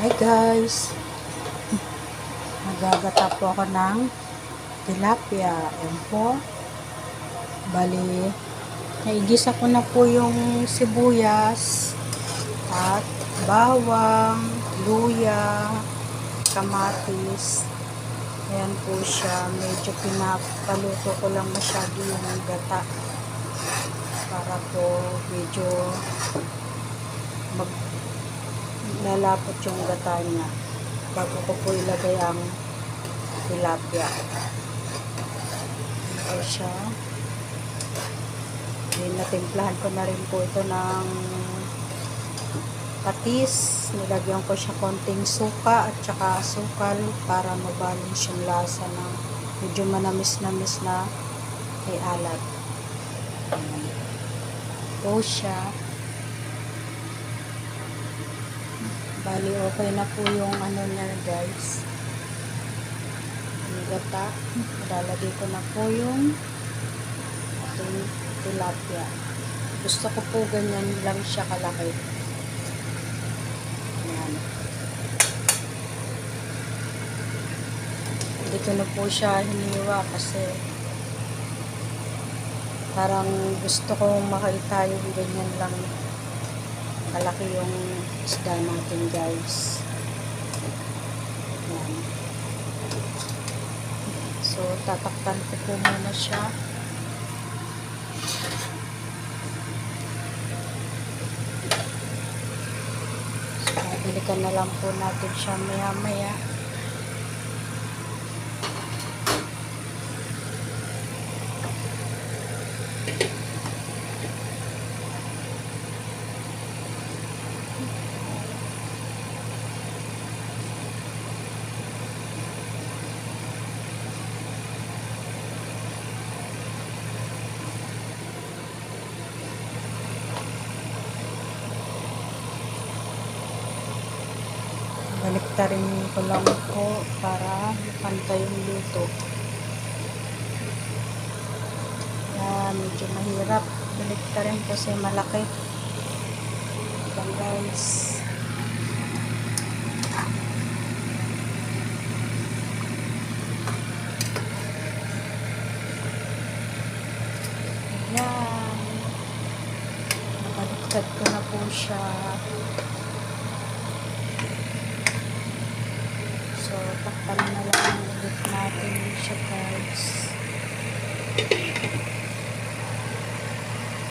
Hi guys, magagata po ako ng tilapia. Ayan po. Bali, naigisa ko na po yung sibuyas at bawang, luya, kamatis. Ayan po siya. Medyo pinapaluto ko lang masyado yung gata para po medyo lalapot yung gata niya bago ko po ilagay ang tilapia. Ito siya. Natimplahan ko na rin po ito ng patis. Nilagyan ko siya konting suka at saka asukal para mabalance yung lasa ng medyo manamis-namis na may alat. Ito siya. Bali, okay na po yung ano niya guys. Yung gata. Ilalagay ko na po yung ating tilapia. Gusto ko po ganyan lang siya kalaki. Ayan. Hindi ko na po siya hiniwa kasi parang gusto kong makita yung ganyan lang kalaki yung isda natin guys. Ayan. So tatakpan ko po muna siya. So balikan na lang po natin siya maya maya. Baliktarin ko lang po para pantay yung luto. Medyo mahirap baliktarin kasi malaki. Ito guys. Ayan. Nakaliktad ko na po siya. So, takpan na lang ulit natin siya guys.